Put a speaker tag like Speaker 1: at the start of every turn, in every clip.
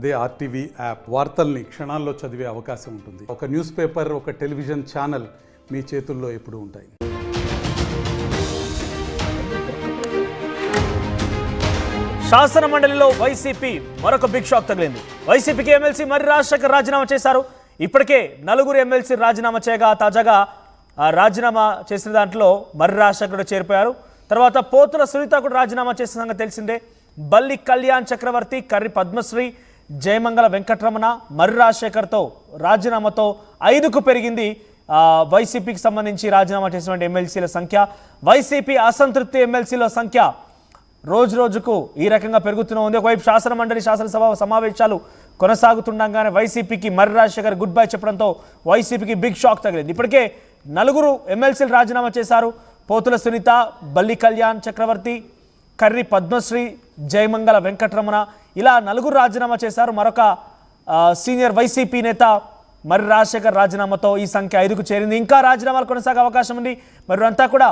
Speaker 1: అదే RTV app వార్తల్ని క్షణాల్లో చదివే అవకాశం ఉంటుంది. ఒక న్యూస్ పేపర్, ఒక టెలివిజన్ ఛానల్ మీ చేతుల్లో ఎప్పుడూ ఉంటాయి.
Speaker 2: శాసన మండలిలో వైసీపీ మరొక బిగ్ షాక్ తగిలింది. వైసీపీకి ఎమ్మెల్సీ మర్రి రాజశేఖర్ రాజీనామా చేశారు. ఇప్పటికే 4 ఎమ్మెల్సీ రాజీనామా చేయగా తాజాగా రాజీనామా చేసిన దాంట్లో మర్రి రాజశేఖర్ చేరిపోయారు. తర్వాత పోతుల సునీత కూడా రాజీనామా చేసిన సంగతి తెలిసిందే. బల్లి కళ్యాణ్ చక్రవర్తి, కర్రి పద్మశ్రీ, జయమంగళ వెంకటరమణ, మర్రి రాజశేఖర్తో రాజీనామాతో 5కు పెరిగింది వైసీపీకి సంబంధించి రాజీనామా చేసినటువంటి ఎమ్మెల్సీల సంఖ్య. వైసీపీ అసంతృప్తి ఎమ్మెల్సీల సంఖ్య రోజు రోజుకు ఈ రకంగా పెరుగుతూనే ఉంది. ఒకవైపు శాసన మండలి శాసనసభ సమావేశాలు కొనసాగుతుండగానే వైసీపీకి మర్రి రాజశేఖర్ గుడ్ బై చెప్పడంతో వైసీపీకి బిగ్ షాక్ తగిలింది. ఇప్పటికే 4 ఎమ్మెల్సీలు రాజీనామా చేశారు. పోతుల సునీత, బల్లి కళ్యాణ్ చక్రవర్తి, కర్రి పద్మశ్రీ, జయమంగళ వెంకటరమణ ఇలా 4 రాజీనామా చేశారు. మరొక సీనియర్ వైసీపీ నేత మర్రి రాజశేఖర్ రాజీనామాతో ఈ సంఖ్య 5కు చేరింది. ఇంకా రాజీనామాలు కొనసాగే అవకాశం ఉంది. మరి అంతా కూడా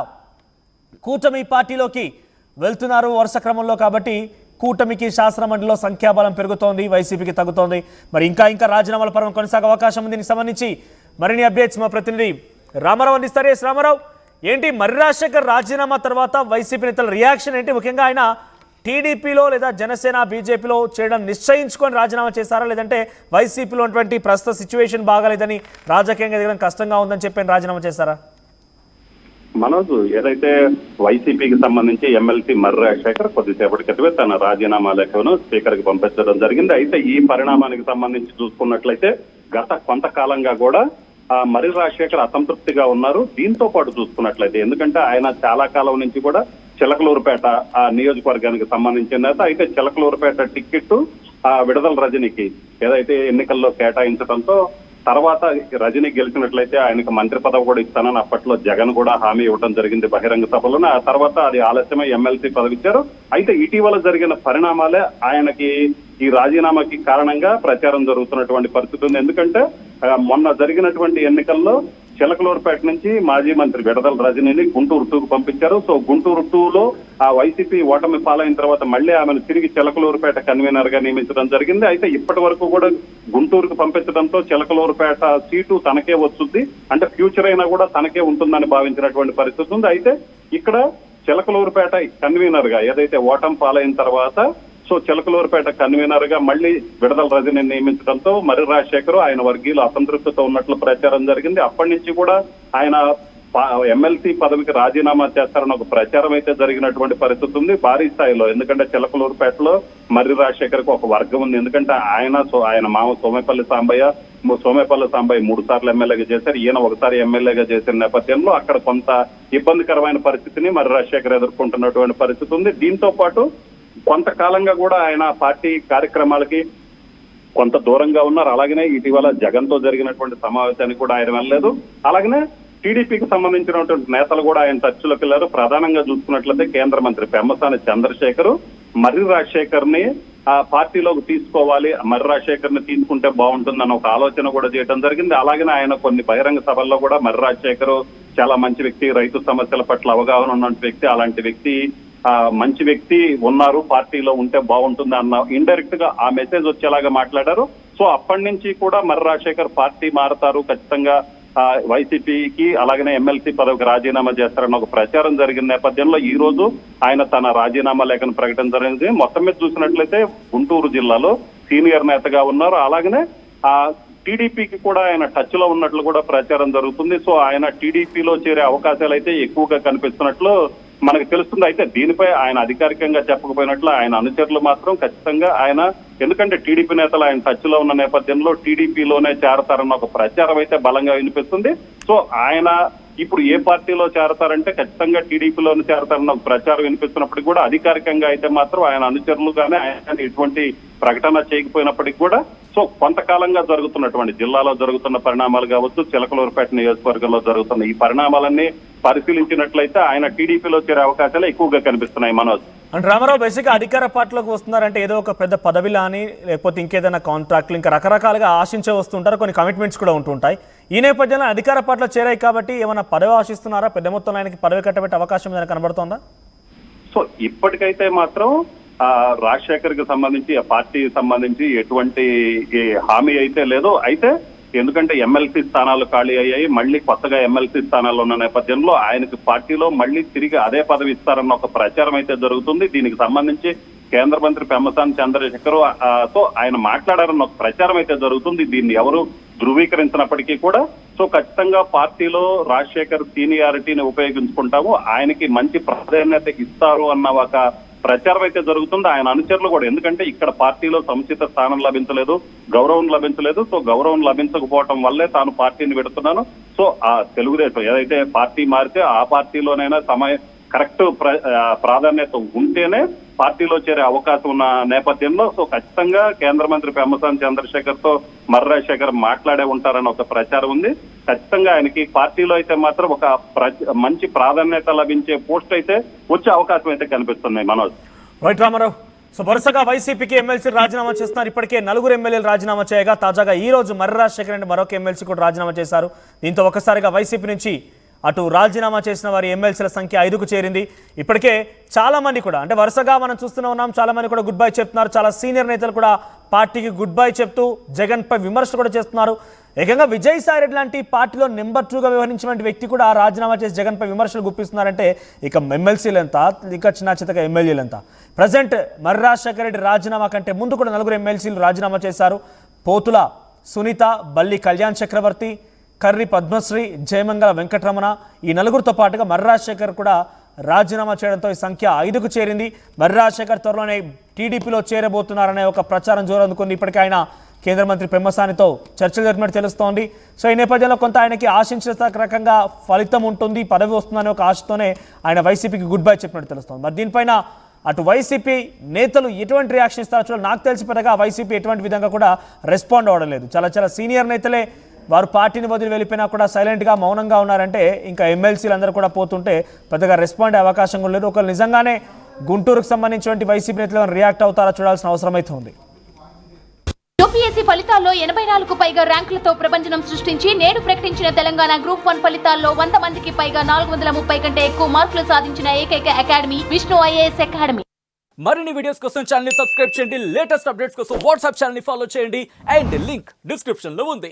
Speaker 2: కూటమి పార్టీలోకి వెళ్తున్నారు వరుస క్రమంలో. కాబట్టి కూటమికి శాసనమండలిలో సంఖ్యాబలం పెరుగుతోంది, వైసీపీకి తగ్గుతోంది. మరి ఇంకా రాజీనామాల పర్వం కొనసాగే అవకాశం ఉంది. దీనికి సంబంధించి మరిన్ని అప్డేట్స్ మా ప్రతినిధి రామారావు అందిస్తారు. ఎస్ రామారావు, ఏంటి మర్రి రాజశేఖర్ రాజీనామా తర్వాత వైసీపీ నేతల రియాక్షన్ ఏంటి? ముఖ్యంగా ఆయన టీడీపీలో లేదా జనసేన బీజేపీలో చేయడం నిశ్చయించుకొని రాజీనామా చేశారా, లేదంటే వైసీపీలో ఉన్నటువంటి ప్రస్తుత సిచ్యువేషన్ బాగాలేదని రాజకీయంగా దిగడం కష్టంగా ఉందని చెప్పి రాజీనామా చేశారా?
Speaker 3: మనోజ్, ఏదైతే వైసీపీకి సంబంధించి ఎమ్మెల్సీ మర్రి రాజశేఖర్ కొద్దిసేపటి క్రితమే తన రాజీనామా లేఖను స్పీకర్ కి పంపించడం జరిగింది. అయితే ఈ పరిణామానికి సంబంధించి చూసుకున్నట్లయితే గత కొంతకాలంగా కూడా మర్రి రాజశేఖర్ అసంతృప్తిగా ఉన్నారు. దీంతో పాటు చూసుకున్నట్లయితే ఎందుకంటే ఆయన చాలా కాలం నుంచి కూడా చిలకలూరుపేట ఆ నియోజకవర్గానికి సంబంధించిన నేత. అయితే చిలకలూరుపేట టికెట్ విడుదల రజనీకి ఏదైతే ఎన్నికల్లో కేటాయించడంతో తర్వాత రజనీ గెలిచినట్లయితే ఆయనకు మంత్రి పదవి కూడా ఇస్తానని అప్పట్లో జగన్ కూడా హామీ ఇవ్వడం జరిగింది బహిరంగ సభలోనే. ఆ తర్వాత అది ఆలస్యమై ఎమ్మెల్సీ పదవి ఇచ్చారు. అయితే ఇటీవల జరిగిన పరిణామాలే ఆయనకి ఈ రాజీనామాకి కారణంగా ప్రచారం జరుగుతున్నటువంటి పరిస్థితి ఉంది. ఎందుకంటే మొన్న జరిగినటువంటి ఎన్నికల్లో చిలకలూరుపేట నుంచి మాజీ మంత్రి విడదల రజనీని గుంటూరు 2కు పంపించారు. సో గుంటూరు 2లో ఆ వైసీపీ ఓటమి పాలైన తర్వాత మళ్ళీ ఆమెను తిరిగి చిలకలూరుపేట కన్వీనర్ గా నియమించడం జరిగింది. అయితే ఇప్పటి వరకు కూడా గుంటూరుకు పంపించడంతో చిలకలూరుపేట సీటు తనకే వస్తుంది, అంటే ఫ్యూచర్ అయినా కూడా తనకే ఉంటుందని భావించినటువంటి పరిస్థితి ఉంది. అయితే ఇక్కడ చిలకలూరుపేట కన్వీనర్ గా ఏదైతే ఓటమి పాలైన తర్వాత సో చిలకలూరుపేట కన్వీనర్ గా మళ్ళీ విడదల రజని నియమించడంతో మర్రి రాజశేఖర్ ఆయన వర్గీయులు అసంతృప్తితో ఉన్నట్లు ప్రచారం జరిగింది. అప్పటి నుంచి కూడా ఆయన ఎమ్మెల్సీ పదవికి రాజీనామా చేస్తారన్న ఒక ప్రచారం అయితే జరిగినటువంటి పరిస్థితి ఉంది భారీ స్థాయిలో. ఎందుకంటే చిలకలూరుపేటలో మర్రి రాజశేఖర్ కు ఒక వర్గం ఉంది. ఎందుకంటే ఆయన మామ సోమేపల్లి సాంబయ్య 3 సార్లు ఎమ్మెల్యేగా చేశారు. ఈయన ఒకసారి ఎమ్మెల్యేగా చేసిన నేపథ్యంలో అక్కడ కొంత ఇబ్బందికరమైన పరిస్థితిని మర్రి రాజశేఖర్ ఎదుర్కొంటున్నటువంటి పరిస్థితి ఉంది. దీంతో పాటు కొంతకాలంగా కూడా ఆయన పార్టీ కార్యక్రమాలకి కొంత దూరంగా ఉన్నారు. అలాగనే ఇటీవల జగన్ తో జరిగినటువంటి సమావేశానికి కూడా ఆయన వెళ్ళలేదు. అలాగనే టీడీపీకి సంబంధించినటువంటి నేతలు కూడా ఆయన టచ్లోకి వెళ్లారు. ప్రధానంగా చూసుకున్నట్లయితే కేంద్ర మంత్రి పెమ్మసాని చంద్రశేఖర్ మర్రి రాజశేఖర్ ని ఆ పార్టీలోకి తీసుకోవాలి, మర్రి రాజశేఖర్ ని తీసుకుంటే బాగుంటుందన్న ఒక ఆలోచన కూడా చేయడం జరిగింది. అలాగనే ఆయన కొన్ని బహిరంగ సభల్లో కూడా మర్రి రాజశేఖర్ చాలా మంచి వ్యక్తి, రైతు సమస్యల పట్ల అవగాహన ఉన్న వ్యక్తి, అలాంటి వ్యక్తి మంచి వ్యక్తి ఉన్నారు, పార్టీలో ఉంటే బాగుంటుంది అన్న ఇండైరెక్ట్ గా ఆ మెసేజ్ వచ్చేలాగా మాట్లాడారు. సో అప్పటి నుంచి కూడా మర్రి రాజశేఖర్ పార్టీ మారతారు, ఖచ్చితంగా వైసీపీకి అలాగనే ఎమ్మెల్సీ పదవికి రాజీనామా చేస్తారన్న ఒక ప్రచారం జరిగిన నేపథ్యంలో ఈ రోజు ఆయన తన రాజీనామా లేఖను ప్రకటించడం జరిగింది. మొత్తం మీద చూసినట్లయితే గుంటూరు జిల్లాలో సీనియర్ నేతగా ఉన్నారు. అలాగనే టీడీపీకి కూడా ఆయన టచ్ లో ఉన్నట్లు కూడా ప్రచారం జరుగుతుంది. సో ఆయన టీడీపీలో చేరే అవకాశాలు అయితే ఎక్కువగా కనిపిస్తున్నట్లు మనకు తెలుస్తుంది. అయితే దీనిపై ఆయన అధికారికంగా చెప్పకపోయినట్లు ఆయన అనుచరులు మాత్రం ఖచ్చితంగా ఆయన, ఎందుకంటే టీడీపీ నేతలు ఆయన టచ్ లో ఉన్న నేపథ్యంలో టీడీపీలోనే చేరతారన్న ఒక ప్రచారం అయితే బలంగా వినిపిస్తుంది. సో ఆయన ఇప్పుడు ఏ పార్టీలో చేరతారంటే ఖచ్చితంగా టీడీపీలోనే చేరతారన్న ఒక ప్రచారం వినిపిస్తున్నప్పటికీ కూడా అధికారికంగా అయితే మాత్రం ఆయన అనుచరులుగానే ఆయన ఎటువంటి ప్రకటన చేయకపోయినప్పటికీ కూడా సో కొంతకాలంగా జరుగుతున్నటువంటి జిల్లాలో జరుగుతున్న పరిణామాలు కావచ్చు, చిలకలూరుపేట నియోజకవర్గంలో జరుగుతున్న ఈ పరిణామాలన్నీ పరిశీలించినట్లయితే ఆయన టీడీపీలో చేరే అవకాశాలు ఎక్కువగా కనిపిస్తున్నాయి. మనోజ్,
Speaker 2: అంటే రామారావు బేసిక్గా అధికార పార్టీలోకి వస్తున్నారంటే ఏదో ఒక పెద్ద పదవిలా అని, లేకపోతే ఇంకేదైనా కాంట్రాక్ట్లు ఇంకా రకరకాలుగా ఆశించే వస్తుంటారు, కొన్ని కమిట్మెంట్స్ కూడా ఉంటుంటాయి. ఈ నేపథ్యంలో అధికార పార్టీలో చేరాయి కాబట్టి ఏమైనా పదవి ఆశిస్తున్నారా? పెద్ద మొత్తంలో ఆయనకి పదవి కట్టబెట్టే అవకాశం ఏదైనా కనబడుతోందా?
Speaker 3: సో ఇప్పటికైతే మాత్రం రాజశేఖర్ కి సంబంధించి ఆ పార్టీకి సంబంధించి ఎటువంటి హామీ అయితే లేదు. అయితే ఎందుకంటే ఎమ్మెల్సీ స్థానాలు ఖాళీ అయ్యాయి, మళ్ళీ కొత్తగా ఎమ్మెల్సీ స్థానాలు ఉన్న నేపథ్యంలో ఆయనకి పార్టీలో మళ్ళీ తిరిగి అదే పదవి ఇస్తారన్న ఒక ప్రచారం అయితే జరుగుతుంది. దీనికి సంబంధించి కేంద్ర మంత్రి పెమ్మసాని చంద్రశేఖర్ తో ఆయన మాట్లాడారన్న ఒక ప్రచారం అయితే జరుగుతుంది. దీన్ని ఎవరు ధృవీకరించినప్పటికీ కూడా ఖచ్చితంగా పార్టీలో రాజశేఖర్ సీనియారిటీని ఉపయోగించుకుంటాము, ఆయనకి మంచి ప్రాధాన్యత ఇస్తారు అన్న ఒక ప్రచారం అయితే జరుగుతుంది. ఆయన అనుచరులు కూడా, ఎందుకంటే ఇక్కడ పార్టీలో సముచిత స్థానం లభించలేదు, గౌరవం లభించలేదు. గౌరవం లభించకపోవటం వల్లే తాను పార్టీని పెడుతున్నాను. ఆ తెలుగుదేశం ఏదైతే పార్టీ మారితే ఆ పార్టీలోనైనా కరెక్ట్ ప్రాధాన్యత ఉంటేనే పార్టీలో చేరే అవకాశం ఉన్న నేపథ్యంలో ఖచ్చితంగా కేంద్ర మంత్రి పెమ్మసాని చంద్రశేఖర్ తో మర్రి రాజశేఖర్ మాట్లాడే ఉంటారని ఒక ప్రచారం ఉంది. ఖచ్చితంగా ఆయనకి పార్టీలో అయితే మాత్రం ఒక మంచి ప్రాధాన్యత లభించే పోస్ట్ అయితే వచ్చే అవకాశం అయితే కనిపిస్తుంది. మనోజ్.
Speaker 2: రైట్ రామారావు. వరుసగా వైసీపీకి ఎమ్మెల్సీ రాజీనామా చేస్తున్నారు. ఇప్పటికే 4 ఎమ్మెల్యేలు రాజీనామా చేయగా తాజాగా ఈ రోజు మర్రి రాజశేఖర్ రెడ్డి మరొక ఎమ్మెల్సీ కూడా రాజీనామా చేశారు. దీంతో ఒక్కసారిగా వైసీపీ నుంచి అటు రాజీనామా చేసిన వారి ఎమ్మెల్సీల సంఖ్య 5కు చేరింది. ఇప్పటికే చాలా మంది కూడా, అంటే వరుసగా మనం చూస్తూనే ఉన్నాం, చాలా మంది కూడా గుడ్ బై చెప్తున్నారు. చాలా సీనియర్ నేతలు కూడా పార్టీకి గుడ్ బై చెప్తూ జగన్ పై విమర్శలు కూడా చేస్తున్నారు. ఏకంగా విజయసాయి రెడ్డి లాంటి పార్టీలో నెంబర్ 2గా వ్యవహరించిన వ్యక్తి కూడా రాజీనామా చేసి జగన్ పై విమర్శలు గుప్పిస్తున్నారంటే ఇక ఎమ్మెల్సీలు ఎంత, ఇక చిన్న చితక ఎమ్మెల్యేలు ఎంత. ప్రజెంట్ మర్రి రాజశేఖర రెడ్డి రాజీనామా కంటే ముందు కూడా 4 ఎమ్మెల్సీలు రాజీనామా చేశారు. పోతుల సునీత, బల్లి కళ్యాణ్ చక్రవర్తి, కర్రి పద్మశ్రీ, జయమంగళ వెంకటరమణ, ఈ 4తో పాటుగా మర్రి రాజశేఖర్ కూడా రాజీనామా చేయడంతో ఈ సంఖ్య 5కు చేరింది. మర్రి రాజశేఖర్ త్వరలోనే టీడీపీలో చేరబోతున్నారనే ఒక ప్రచారం జోరందుకుంది. ఇప్పటికే ఆయన కేంద్ర మంత్రి పెమ్మసానితో చర్చలు జరిపినట్టు తెలుస్తోంది. ఈ నేపథ్యంలో కొంత ఆయనకి ఆశించిన రకంగా ఫలితం ఉంటుంది, పదవి వస్తుందనే ఒక ఆశతోనే ఆయన వైసీపీకి గుడ్ బై చెప్పినట్టు తెలుస్తోంది. మరి దీనిపైన అటు వైసీపీ నేతలు ఎటువంటి రియాక్షన్ ఇస్తారో చూడాలి. నాకు తెలిసి పెద్దగా వైసీపీ ఎటువంటి విధంగా కూడా రెస్పాండ్ అవ్వడం లేదు. చాలా సీనియర్ నేతలే వారు పార్టీని వదిలి వెళ్ళిపోయినా కూడా సైలెంట్గా మౌనంగా ఉన్నారంటే ఇంకా ఎమ్మెల్సీలు అందరూ కూడా పోతుంటే పెద్దగా రెస్పాండ్ అయ్యే అవకాశం కూడా లేదు. ఒకరు నిజంగానే గుంటూరుకు సంబంధించిన వైసీపీ నేతలు రియాక్ట్ అవుతారా చూడాల్సిన అవసరం అయితే ఉంది.
Speaker 4: యూపీఎస్సీ ఫలితాల్లో 84కు పైగా ర్యాంకులతో ప్రభంజనం సృష్టించి నేడు ప్రకటించిన తెలంగాణ గ్రూప్ 1 ఫలితాల్లో 100 మందికి పైగా 430 కంటే ఎక్కువ మార్కులు సాధించిన ఏకైక అకాడమీ విష్ణు ఐఏఎస్ అకాడమీ.
Speaker 5: మరిన్ని వీడియోస్ కోసం ఛానల్ ని సబ్స్క్రైబ్ చేయండి, లేటెస్ట్ అప్డేట్స్ కోసం వాట్సాప్ ఛానల్ ని ఫాలో చేయండి అండ్ లింక్ డిస్క్రిప్షన్ లో ఉంది.